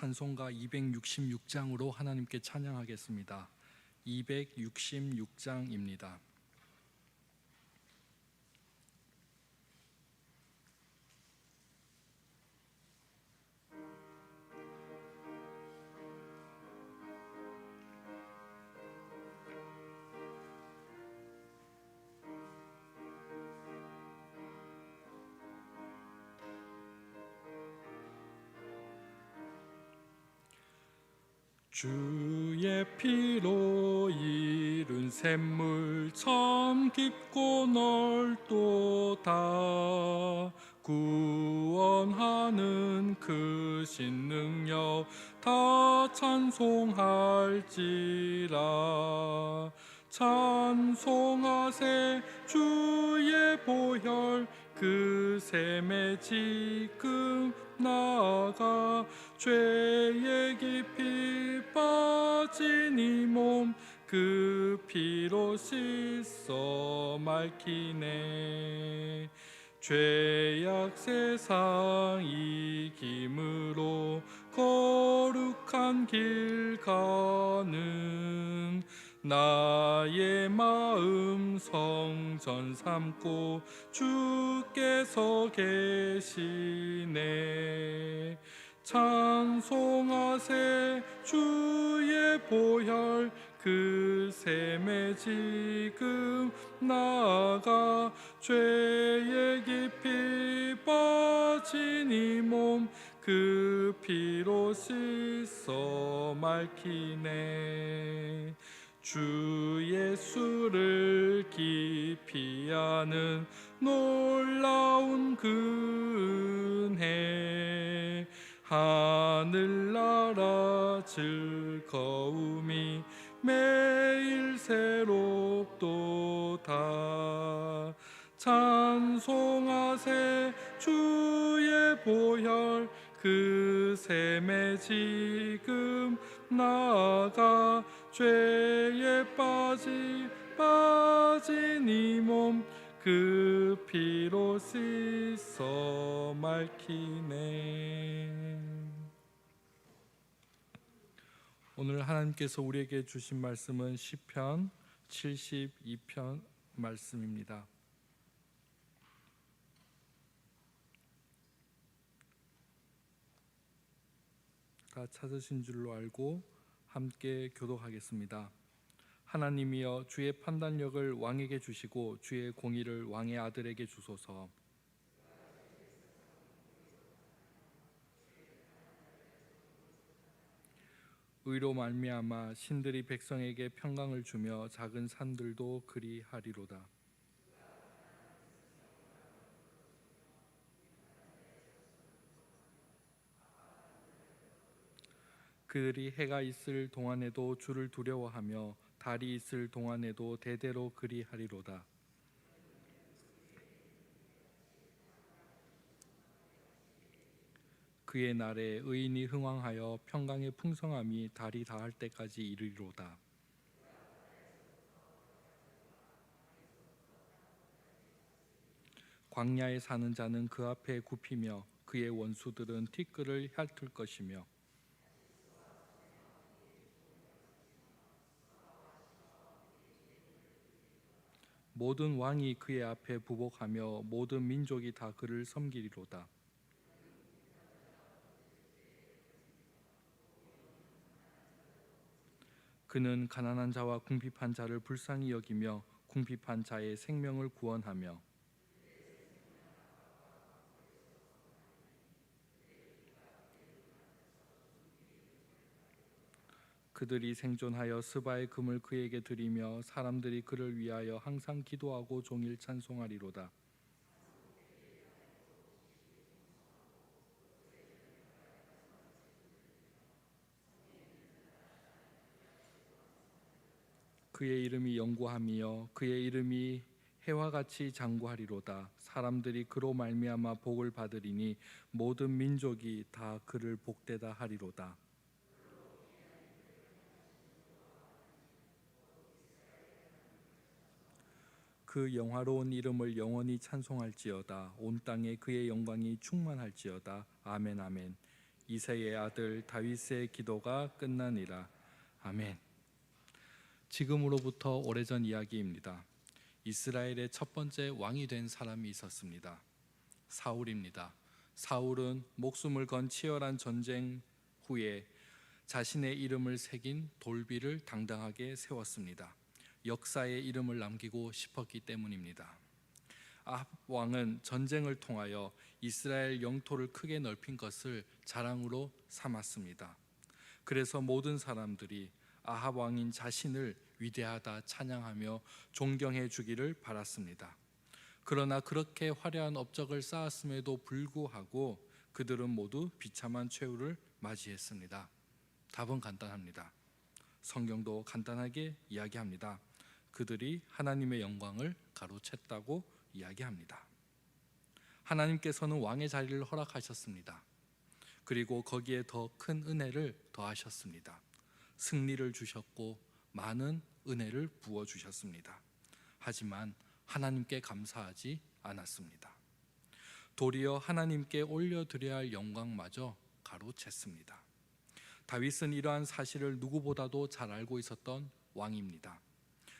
찬송가 266장으로 하나님께 찬양하겠습니다. 266장입니다. 주의 피로 이룬 샘물 참 깊고 넓도다. 구원하는 크신 능력 다 찬송할지라. 찬송하세 주의 보혈 그 샘에 지금 나아가 죄의 깊이 빠진 이 몸 그 피로 씻어 맑히네. 죄악 세상 이김으로 거룩한 길 가는 나의 마음 성전 삼고 주께서 계시네. 찬송하세 주의 보혈 그 샘에 지금 나아가 죄의 깊이 빠진 이 몸 그 피로 씻어 맑히네. 주 예수를 깊이 아는 놀라운 그 은혜 하늘나라 즐거움이 매일 새롭도다. 찬송하세 주의 보혈 그 샘에 지금 나아가 죄에 빠진 이 몸 그 피로 씻어 맑히네. 오늘 하나님께서 우리에게 주신 말씀은 시편 72편 말씀입니다. 다 찾으신 줄로 알고 함께 교독하겠습니다. 하나님이여 주의 판단력을 왕에게 주시고 주의 공의를 왕의 아들에게 주소서. 의로 말미암아 신들이 백성에게 평강을 주며 작은 산들도 그리하리로다. 그들이 해가 있을 동안에도 주를 두려워하며 달이 있을 동안에도 대대로 그리하리로다. 그의 날에 의인이 흥왕하여 평강의 풍성함이 달이 다할 때까지 이르리로다. 광야에 사는 자는 그 앞에 굽히며 그의 원수들은 티끌을 핥을 것이며 모든 왕이 그의 앞에 부복하며 모든 민족이 다 그를 섬기리로다. 그는 가난한 자와 궁핍한 자를 불쌍히 여기며 궁핍한 자의 생명을 구원하며 그들이 생존하여 스바의 금을 그에게 드리며 사람들이 그를 위하여 항상 기도하고 종일 찬송하리로다. 그의 이름이 영구함이여 그의 이름이 해와 같이 장구하리로다. 사람들이 그로 말미암아 복을 받으리니 모든 민족이 다 그를 복되다 하리로다. 그 영화로운 이름을 영원히 찬송할지어다. 온 땅에 그의 영광이 충만할지어다. 아멘 아멘. 이새의 아들 다윗의 기도가 끝나니라. 아멘. 지금으로부터 오래전 이야기입니다. 이스라엘의 첫 번째 왕이 된 사람이 있었습니다. 사울입니다. 사울은 목숨을 건 치열한 전쟁 후에 자신의 이름을 새긴 돌비를 당당하게 세웠습니다. 역사에 이름을 남기고 싶었기 때문입니다. 아합 왕은 전쟁을 통하여 이스라엘 영토를 크게 넓힌 것을 자랑으로 삼았습니다. 그래서 모든 사람들이 아합 왕인 자신을 위대하다 찬양하며 존경해 주기를 바랐습니다. 그러나 그렇게 화려한 업적을 쌓았음에도 불구하고 그들은 모두 비참한 최후를 맞이했습니다. 답은 간단합니다. 성경도 간단하게 이야기합니다. 그들이 하나님의 영광을 가로챘다고 이야기합니다. 하나님께서는 왕의 자리를 허락하셨습니다. 그리고 거기에 더 큰 은혜를 더하셨습니다. 승리를 주셨고 많은 은혜를 부어주셨습니다. 하지만 하나님께 감사하지 않았습니다. 도리어 하나님께 올려드려야 할 영광마저 가로챘습니다. 다윗은 이러한 사실을 누구보다도 잘 알고 있었던 왕입니다.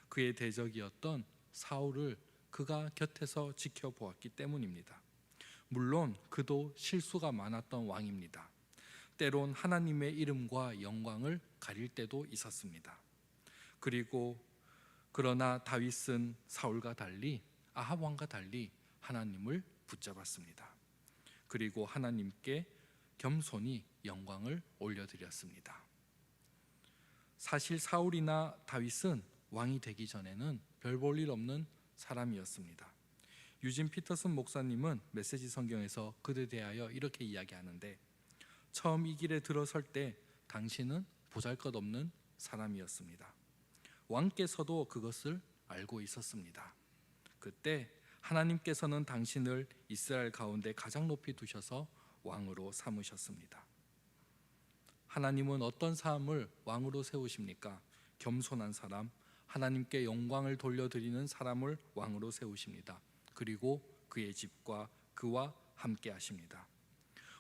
그의 대적이었던 사울을 그가 곁에서 지켜보았기 때문입니다. 물론 그도 실수가 많았던 왕입니다. 때론 하나님의 이름과 영광을 가릴 때도 있었습니다. 그러나 다윗은 사울과 달리 아합 왕과 달리 하나님을 붙잡았습니다. 그리고 하나님께 겸손히 영광을 올려드렸습니다. 사실 사울이나 다윗은 왕이 되기 전에는 별 볼 일 없는 사람이었습니다. 유진 피터슨 목사님은 메시지 성경에서 그들에 대하여 이렇게 이야기하는데, 처음 이 길에 들어설 때 당신은 보잘것없는 사람이었습니다. 왕께서도 그것을 알고 있었습니다. 그때 하나님께서는 당신을 이스라엘 가운데 가장 높이 두셔서 왕으로 삼으셨습니다. 하나님은 어떤 사람을 왕으로 세우십니까? 겸손한 사람, 하나님께 영광을 돌려드리는 사람을 왕으로 세우십니다. 그리고 그의 집과 그와 함께 하십니다.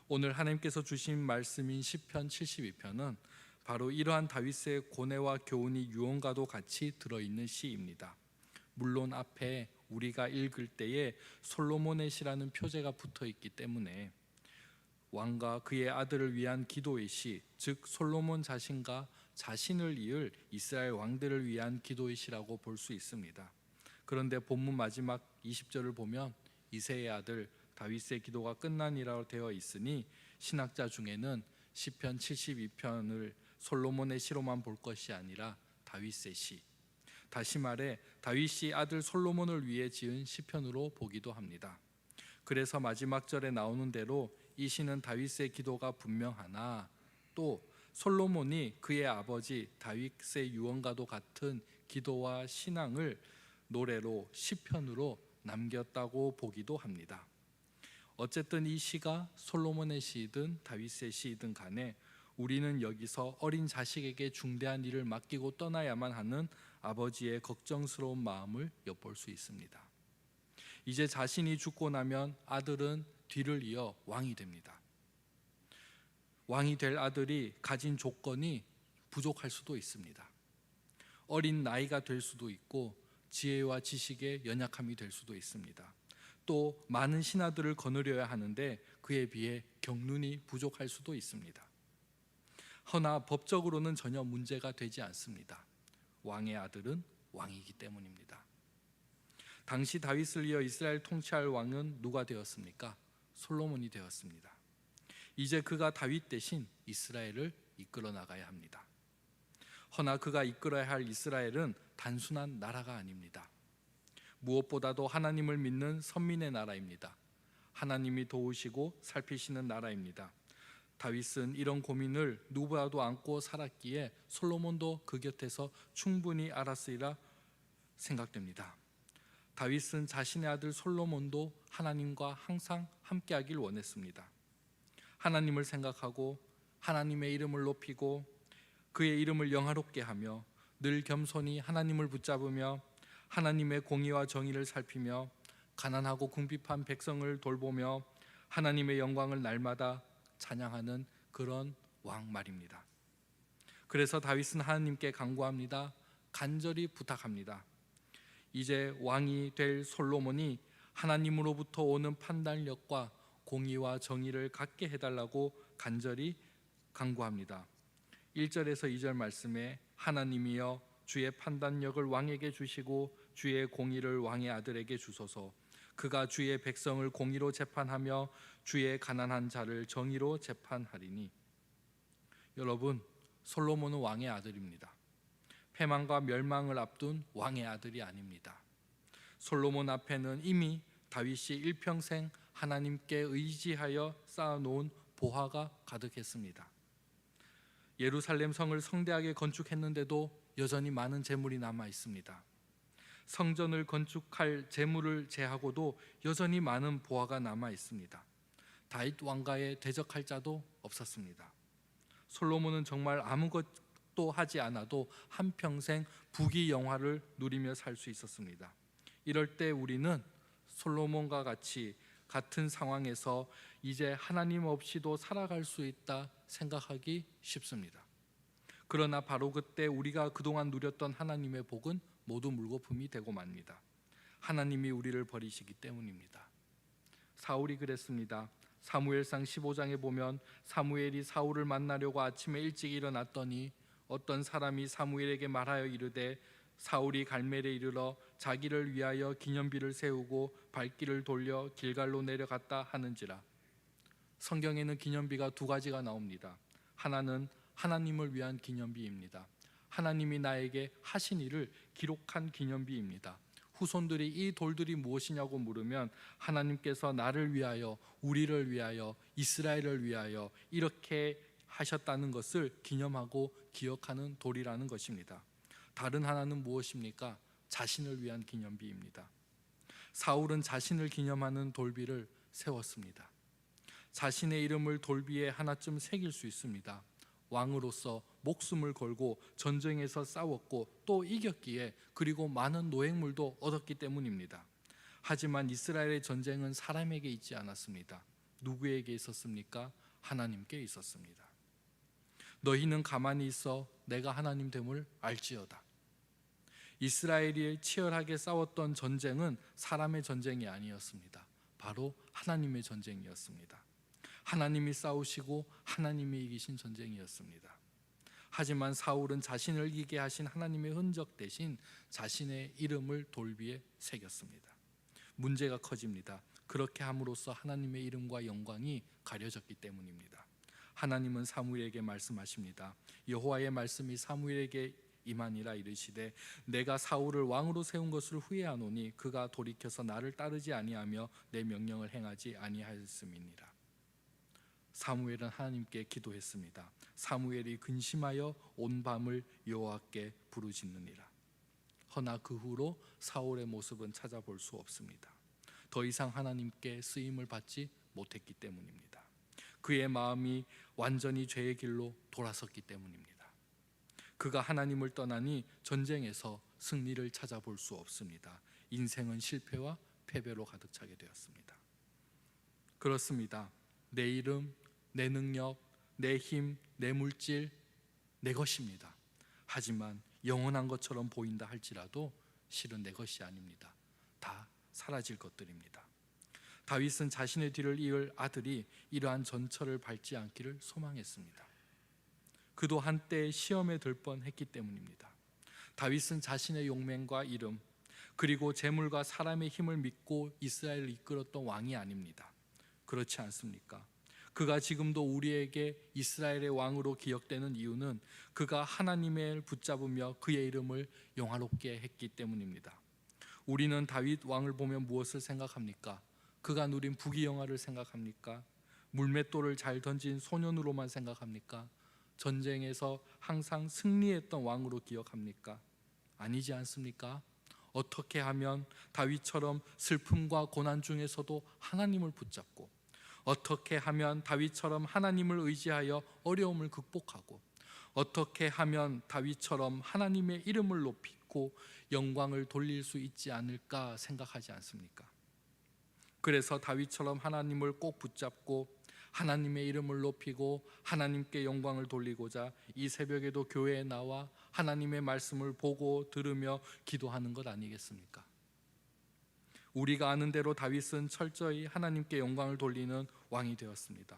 오늘 하나님께서 주신 말씀인 시편 72편은 바로 이러한 다윗의 고뇌와 교훈이 유언과도 같이 들어있는 시입니다. 물론 앞에 우리가 읽을 때에 솔로몬의 시라는 표제가 붙어 있기 때문에 왕과 그의 아들을 위한 기도의 시, 즉 솔로몬 자신과 자신을 이을 이스라엘 왕들을 위한 기도의 시라고 볼 수 있습니다. 그런데 본문 마지막 20절을 보면 이새의 아들 다윗의 기도가 끝나니라 되어 있으니 신학자 중에는 시편 72편을 솔로몬의 시로만 볼 것이 아니라 다윗의 시, 다시 말해 다윗이 아들 솔로몬을 위해 지은 시편으로 보기도 합니다. 그래서 마지막 절에 나오는 대로 이 시는 다윗의 기도가 분명하나 또 솔로몬이 그의 아버지 다윗의 유언과도 같은 기도와 신앙을 노래로 시편으로 남겼다고 보기도 합니다. 어쨌든 이 시가 솔로몬의 시이든 다윗의 시이든 간에 우리는 여기서 어린 자식에게 중대한 일을 맡기고 떠나야만 하는 아버지의 걱정스러운 마음을 엿볼 수 있습니다. 이제 자신이 죽고 나면 아들은 뒤를 이어 왕이 됩니다. 왕이 될 아들이 가진 조건이 부족할 수도 있습니다. 어린 나이가 될 수도 있고 지혜와 지식에 연약함이 될 수도 있습니다. 또 많은 신하들을 거느려야 하는데 그에 비해 경륜이 부족할 수도 있습니다. 허나 법적으로는 전혀 문제가 되지 않습니다. 왕의 아들은 왕이기 때문입니다. 당시 다윗을 이어 이스라엘 통치할 왕은 누가 되었습니까? 솔로몬이 되었습니다. 이제 그가 다윗 대신 이스라엘을 이끌어 나가야 합니다. 허나 그가 이끌어야 할 이스라엘은 단순한 나라가 아닙니다. 무엇보다도 하나님을 믿는 선민의 나라입니다. 하나님이 도우시고 살피시는 나라입니다. 다윗은 이런 고민을 누구라도 안고 살았기에 솔로몬도 그 곁에서 충분히 알았으리라 생각됩니다. 다윗은 자신의 아들 솔로몬도 하나님과 항상 함께하길 원했습니다. 하나님을 생각하고 하나님의 이름을 높이고 그의 이름을 영화롭게 하며 늘 겸손히 하나님을 붙잡으며 하나님의 공의와 정의를 살피며 가난하고 궁핍한 백성을 돌보며 하나님의 영광을 날마다 찬양하는 그런 왕 말입니다. 그래서 다윗은 하나님께 간구합니다. 간절히 부탁합니다. 이제 왕이 될 솔로몬이 하나님으로부터 오는 판단력과 공의와 정의를 갖게 해달라고 간절히 간구합니다. 1절에서 2절 말씀에 하나님이여 주의 판단력을 왕에게 주시고 주의 공의를 왕의 아들에게 주소서. 그가 주의 백성을 공의로 재판하며 주의 가난한 자를 정의로 재판하리니. 여러분, 솔로몬은 왕의 아들입니다. 패망과 멸망을 앞둔 왕의 아들이 아닙니다. 솔로몬 앞에는 이미 다윗이 일평생 하나님께 의지하여 쌓아놓은 보화가 가득했습니다. 예루살렘 성을 성대하게 건축했는데도 여전히 많은 재물이 남아 있습니다. 성전을 건축할 재물을 제하고도 여전히 많은 보화가 남아 있습니다. 다윗 왕가에 대적할 자도 없었습니다. 솔로몬은 정말 아무것도 하지 않아도 한평생 부귀영화를 누리며 살 수 있었습니다. 이럴 때 우리는 솔로몬과 같은 상황에서 이제 하나님 없이도 살아갈 수 있다 생각하기 쉽습니다. 그러나 바로 그때 우리가 그동안 누렸던 하나님의 복은 모두 물거품이 되고 맙니다. 하나님이 우리를 버리시기 때문입니다. 사울이 그랬습니다. 사무엘상 15장에 보면 사무엘이 사울을 만나려고 아침에 일찍 일어났더니 어떤 사람이 사무엘에게 말하여 이르되 사울이 갈멜에 이르러 자기를 위하여 기념비를 세우고 발길을 돌려 길갈로 내려갔다 하는지라. 성경에는 기념비가 두 가지가 나옵니다. 하나는 하나님을 위한 기념비입니다. 하나님이 나에게 하신 일을 기록한 기념비입니다. 후손들이 이 돌들이 무엇이냐고 물으면 하나님께서 나를 위하여, 우리를 위하여, 이스라엘을 위하여 이렇게 하셨다는 것을 기념하고 기억하는 돌이라는 것입니다. 다른 하나는 무엇입니까? 자신을 위한 기념비입니다. 사울은 자신을 기념하는 돌비를 세웠습니다. 자신의 이름을 돌비에 하나쯤 새길 수 있습니다. 왕으로서 목숨을 걸고 전쟁에서 싸웠고 또 이겼기에, 그리고 많은 노획물도 얻었기 때문입니다. 하지만 이스라엘의 전쟁은 사람에게 있지 않았습니다. 누구에게 있었습니까? 하나님께 있었습니다. 너희는 가만히 있어 내가 하나님 됨을 알지어다. 이스라엘이 치열하게 싸웠던 전쟁은 사람의 전쟁이 아니었습니다. 바로 하나님의 전쟁이었습니다. 하나님이 싸우시고 하나님이 이기신 전쟁이었습니다. 하지만 사울은 자신을 이기게 하신 하나님의 흔적 대신 자신의 이름을 돌비에 새겼습니다. 문제가 커집니다. 그렇게 함으로써 하나님의 이름과 영광이 가려졌기 때문입니다. 하나님은 사무엘에게 말씀하십니다. 여호와의 말씀이 사무엘에게 임하니라 이르시되 내가 사울을 왕으로 세운 것을 후회하노니 그가 돌이켜서 나를 따르지 아니하며 내 명령을 행하지 아니하였음이니라. 사무엘은 하나님께 기도했습니다. 사무엘이 근심하여 온 밤을 여호와께 부르짖느니라. 허나 그 후로 사울의 모습은 찾아볼 수 없습니다. 더 이상 하나님께 쓰임을 받지 못했기 때문입니다. 그의 마음이 완전히 죄의 길로 돌아섰기 때문입니다. 그가 하나님을 떠나니 전쟁에서 승리를 찾아볼 수 없습니다. 인생은 실패와 패배로 가득 차게 되었습니다. 그렇습니다. 내 이름, 내 능력, 내 힘, 내 물질, 내 것입니다. 하지만 영원한 것처럼 보인다 할지라도 실은 내 것이 아닙니다. 다 사라질 것들입니다. 다윗은 자신의 뒤를 이을 아들이 이러한 전철을 밟지 않기를 소망했습니다. 그도 한때 시험에 들 뻔했기 때문입니다. 다윗은 자신의 용맹과 이름, 그리고 재물과 사람의 힘을 믿고 이스라엘을 이끌었던 왕이 아닙니다. 그렇지 않습니까? 그가 지금도 우리에게 이스라엘의 왕으로 기억되는 이유는 그가 하나님을 붙잡으며 그의 이름을 영화롭게 했기 때문입니다. 우리는 다윗 왕을 보면 무엇을 생각합니까? 그가 누린 부귀영화를 생각합니까? 물맷돌을 잘 던진 소년으로만 생각합니까? 전쟁에서 항상 승리했던 왕으로 기억합니까? 아니지 않습니까? 어떻게 하면 다윗처럼 슬픔과 고난 중에서도 하나님을 붙잡고, 어떻게 하면 다윗처럼 하나님을 의지하여 어려움을 극복하고, 어떻게 하면 다윗처럼 하나님의 이름을 높이고 영광을 돌릴 수 있지 않을까 생각하지 않습니까? 그래서 다윗처럼 하나님을 꼭 붙잡고 하나님의 이름을 높이고 하나님께 영광을 돌리고자 이 새벽에도 교회에 나와 하나님의 말씀을 보고 들으며 기도하는 것 아니겠습니까? 우리가 아는 대로 다윗은 철저히 하나님께 영광을 돌리는 왕이 되었습니다.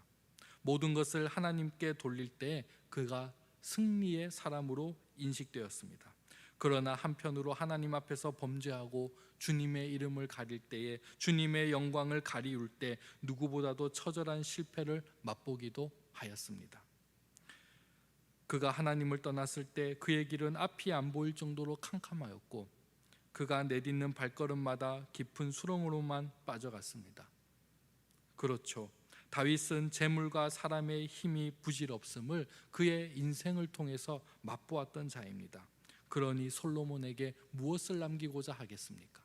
모든 것을 하나님께 돌릴 때 그가 승리의 사람으로 인식되었습니다. 그러나 한편으로 하나님 앞에서 범죄하고 주님의 이름을 가릴 때에, 주님의 영광을 가리울 때 누구보다도 처절한 실패를 맛보기도 하였습니다. 그가 하나님을 떠났을 때 그의 길은 앞이 안 보일 정도로 캄캄하였고 그가 내딛는 발걸음마다 깊은 수렁으로만 빠져갔습니다. 그렇죠. 다윗은 재물과 사람의 힘이 부질없음을 그의 인생을 통해서 맛보았던 자입니다. 그러니 솔로몬에게 무엇을 남기고자 하겠습니까?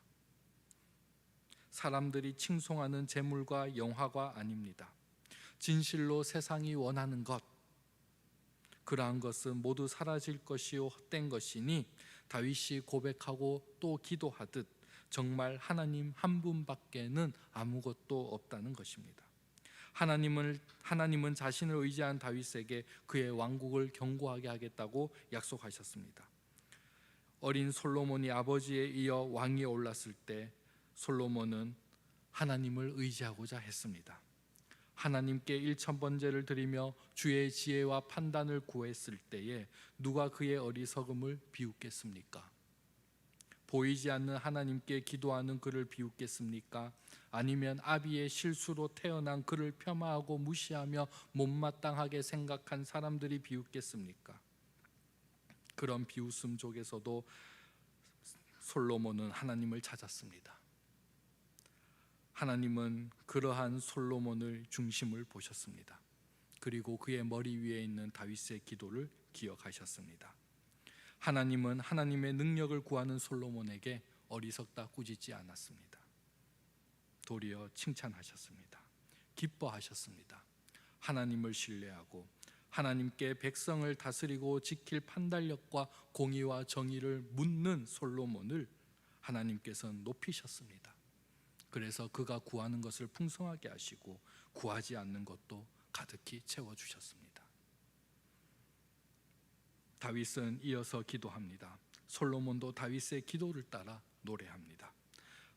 사람들이 칭송하는 재물과 영화가 아닙니다. 진실로 세상이 원하는 것, 그러한 것은 모두 사라질 것이요 헛된 것이니 다윗이 고백하고 또 기도하듯 정말 하나님 한 분밖에는 아무것도 없다는 것입니다. 하나님은 자신을 의지한 다윗에게 그의 왕국을 견고하게 하겠다고 약속하셨습니다. 어린 솔로몬이 아버지에 이어 왕위에 올랐을 때 솔로몬은 하나님을 의지하고자 했습니다. 하나님께 일천번제를 드리며 주의 지혜와 판단을 구했을 때에 누가 그의 어리석음을 비웃겠습니까? 보이지 않는 하나님께 기도하는 그를 비웃겠습니까? 아니면 아비의 실수로 태어난 그를 폄하하고 무시하며 못마땅하게 생각한 사람들이 비웃겠습니까? 그런 비웃음 속에서도 솔로몬은 하나님을 찾았습니다. 하나님은 그러한 솔로몬의 중심을 보셨습니다. 그리고 그의 머리 위에 있는 다윗의 기도를 기억하셨습니다. 하나님은 하나님의 능력을 구하는 솔로몬에게 어리석다 꾸짖지 않았습니다. 도리어 칭찬하셨습니다. 기뻐하셨습니다. 하나님을 신뢰하고 하나님께 백성을 다스리고 지킬 판단력과 공의와 정의를 묻는 솔로몬을 하나님께서는 높이셨습니다. 그래서 그가 구하는 것을 풍성하게 하시고 구하지 않는 것도 가득히 채워주셨습니다. 다윗은 이어서 기도합니다. 솔로몬도 다윗의 기도를 따라 노래합니다.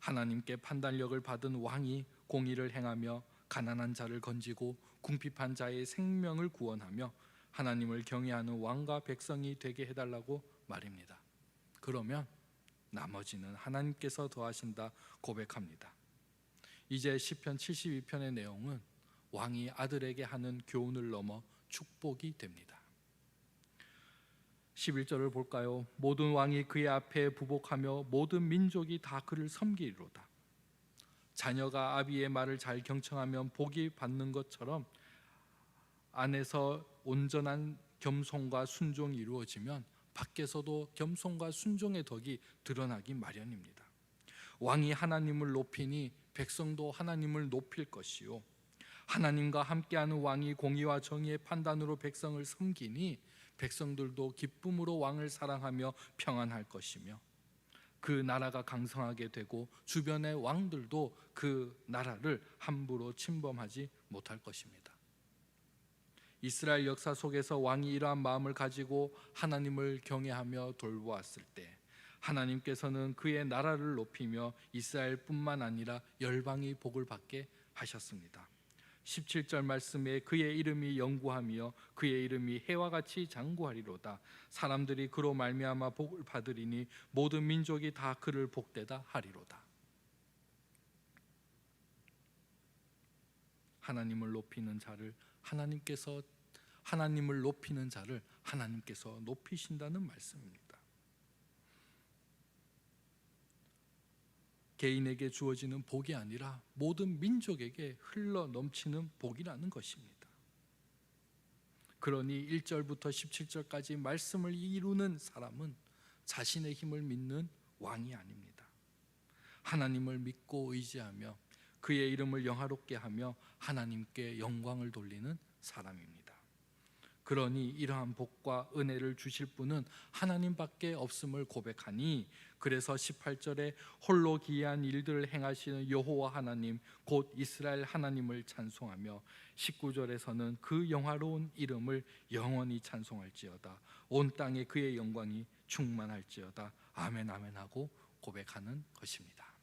하나님께 판단력을 받은 왕이 공의를 행하며 가난한 자를 건지고 궁핍한 자의 생명을 구원하며 하나님을 경외하는 왕과 백성이 되게 해달라고 말입니다. 그러면 나머지는 하나님께서 더하신다 고백합니다. 이제 시편 72편의 내용은 왕이 아들에게 하는 교훈을 넘어 축복이 됩니다. 11절을 볼까요? 모든 왕이 그의 앞에 부복하며 모든 민족이 다 그를 섬기리로다. 자녀가 아비의 말을 잘 경청하면 복이 받는 것처럼 안에서 온전한 겸손과 순종이 이루어지면 밖에서도 겸손과 순종의 덕이 드러나기 마련입니다. 왕이 하나님을 높이니 백성도 하나님을 높일 것이요 하나님과 함께하는 왕이 공의와 정의의 판단으로 백성을 섬기니 백성들도 기쁨으로 왕을 사랑하며 평안할 것이며 그 나라가 강성하게 되고 주변의 왕들도 그 나라를 함부로 침범하지 못할 것입니다. 이스라엘 역사 속에서 왕이 이러한 마음을 가지고 하나님을 경외하며 돌보았을 때 하나님께서는 그의 나라를 높이며 이스라엘뿐만 아니라 열방이 복을 받게 하셨습니다. 17절 말씀에 그의 이름이 영구하며 그의 이름이 해와 같이 장구하리로다. 사람들이 그로 말미암아 복을 받으리니 모든 민족이 다 그를 복되다 하리로다. 하나님을 높이는 자를 하나님께서 높이신다는 말씀입니다. 개인에게 주어지는 복이 아니라 모든 민족에게 흘러 넘치는 복이라는 것입니다. 그러니 1절부터 17절까지 말씀을 이루는 사람은 자신의 힘을 믿는 왕이 아닙니다. 하나님을 믿고 의지하며 그의 이름을 영화롭게 하며 하나님께 영광을 돌리는 사람입니다. 그러니 이러한 복과 은혜를 주실 분은 하나님밖에 없음을 고백하니, 그래서 18절에 홀로 기이한 일들을 행하시는 여호와 하나님 곧 이스라엘 하나님을 찬송하며, 19절에서는 그 영화로운 이름을 영원히 찬송할지어다. 온 땅에 그의 영광이 충만할지어다. 아멘 아멘 하고 고백하는 것입니다.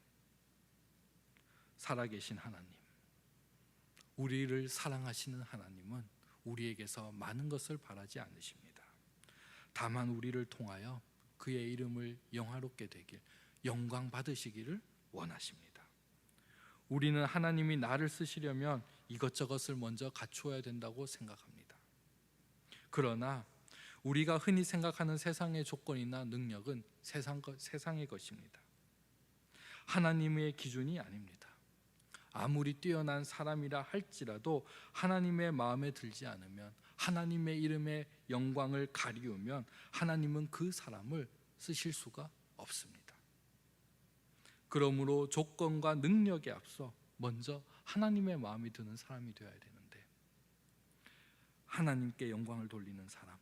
살아계신 하나님, 우리를 사랑하시는 하나님은 우리에게서 많은 것을 바라지 않으십니다. 다만 우리를 통하여 그의 이름을 영화롭게 되길, 영광 받으시기를 원하십니다. 우리는 하나님이 나를 쓰시려면 이것저것을 먼저 갖추어야 된다고 생각합니다. 그러나 우리가 흔히 생각하는 세상의 조건이나 능력은 세상의 것입니다. 하나님의 기준이 아닙니다. 아무리 뛰어난 사람이라 할지라도 하나님의 마음에 들지 않으면, 하나님의 이름의 영광을 가리우면 하나님은 그 사람을 쓰실 수가 없습니다. 그러므로 조건과 능력에 앞서 먼저 하나님의 마음이 드는 사람이 되어야 되는데, 하나님께 영광을 돌리는 사람,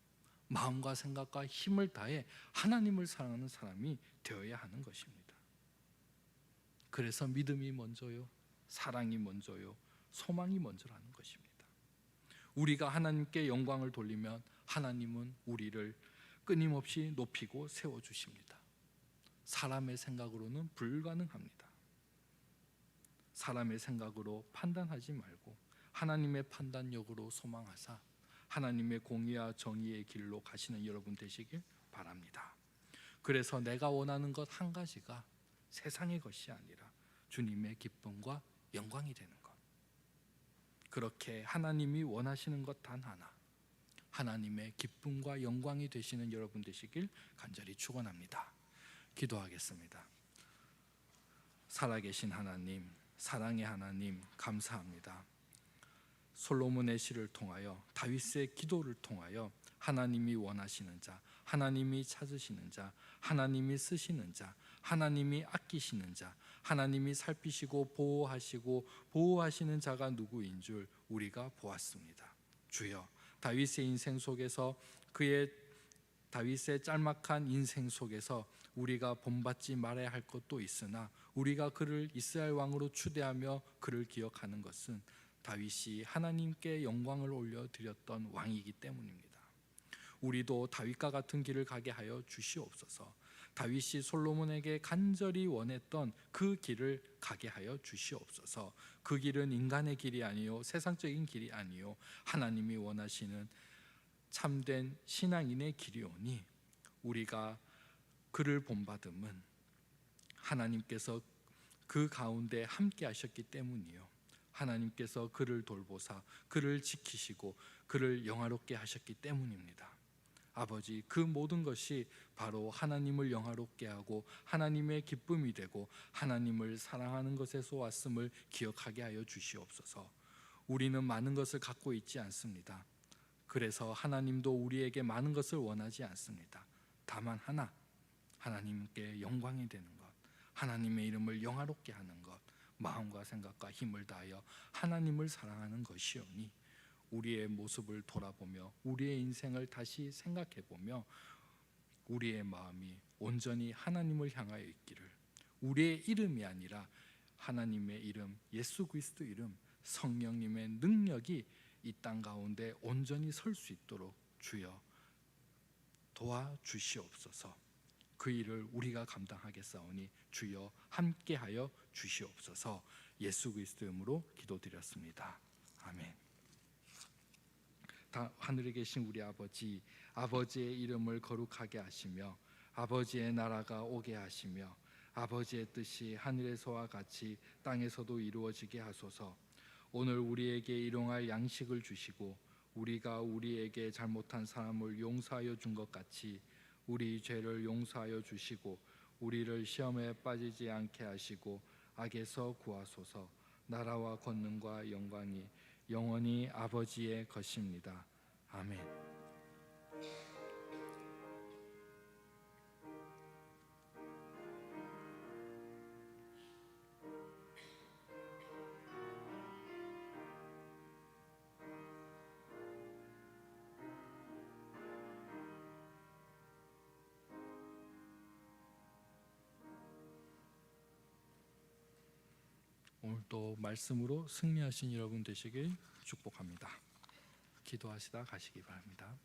마음과 생각과 힘을 다해 하나님을 사랑하는 사람이 되어야 하는 것입니다. 그래서 믿음이 먼저요, 사랑이 먼저요, 소망이 먼저라는 것입니다. 우리가 하나님께 영광을 돌리면 하나님은 우리를 끊임없이 높이고 세워주십니다. 사람의 생각으로는 불가능합니다. 사람의 생각으로 판단하지 말고 하나님의 판단력으로 소망하사 하나님의 공의와 정의의 길로 가시는 여러분 되시길 바랍니다. 그래서 내가 원하는 것 한 가지가 세상의 것이 아니라 주님의 기쁨과 영광이 되는 것, 그렇게 하나님이 원하시는 것 단 하나, 하나님의 기쁨과 영광이 되시는 여러분 되시길 간절히 축원합니다. 기도하겠습니다. 살아계신 하나님, 사랑의 하나님, 감사합니다. 솔로몬의 시를 통하여, 다윗의 기도를 통하여 하나님이 원하시는 자, 하나님이 찾으시는 자, 하나님이 쓰시는 자, 하나님이 아끼시는 자, 하나님이 살피시고 보호하시는 자가 누구인 줄 우리가 보았습니다. 주여, 다윗의 인생 속에서, 다윗의 짤막한 인생 속에서 우리가 본받지 말아야 할 것도 있으나, 우리가 그를 이스라엘 왕으로 추대하며 그를 기억하는 것은 다윗이 하나님께 영광을 올려드렸던 왕이기 때문입니다. 우리도 다윗과 같은 길을 가게 하여 주시옵소서. 다윗이 솔로몬에게 간절히 원했던 그 길을 가게 하여 주시옵소서. 그 길은 인간의 길이 아니요, 세상적인 길이 아니요, 하나님이 원하시는 참된 신앙인의 길이오니, 우리가 그를 본받음은 하나님께서 그 가운데 함께 하셨기 때문이요, 하나님께서 그를 돌보사 그를 지키시고 그를 영화롭게 하셨기 때문입니다. 아버지, 그 모든 것이 바로 하나님을 영화롭게 하고 하나님의 기쁨이 되고 하나님을 사랑하는 것에서 왔음을 기억하게 하여 주시옵소서. 우리는 많은 것을 갖고 있지 않습니다. 그래서 하나님도 우리에게 많은 것을 원하지 않습니다. 다만 하나, 하나님께 영광이 되는 것, 하나님의 이름을 영화롭게 하는 것, 마음과 생각과 힘을 다하여 하나님을 사랑하는 것이오니, 우리의 모습을 돌아보며 우리의 인생을 다시 생각해보며 우리의 마음이 온전히 하나님을 향하여 있기를, 우리의 이름이 아니라 하나님의 이름, 예수 그리스도 이름, 성령님의 능력이 이 땅 가운데 온전히 설 수 있도록 주여 도와주시옵소서. 그 일을 우리가 감당하겠사오니 주여 함께하여 주시옵소서. 예수 그리스도의 이름으로 기도드렸습니다. 아멘. 다 하늘에 계신 우리 아버지, 아버지의 이름을 거룩하게 하시며 아버지의 나라가 오게 하시며 아버지의 뜻이 하늘에서와 같이 땅에서도 이루어지게 하소서. 오늘 우리에게 일용할 양식을 주시고 우리가 우리에게 잘못한 사람을 용서하여 준 것 같이 우리 죄를 용서하여 주시고 우리를 시험에 빠지지 않게 하시고 악에서 구하소서. 나라와 권능과 영광이 영원히 아버지의 것입니다. 아멘. 또 말씀으로 승리하신 여러분 되시길 축복합니다. 기도하시다 가시기 바랍니다.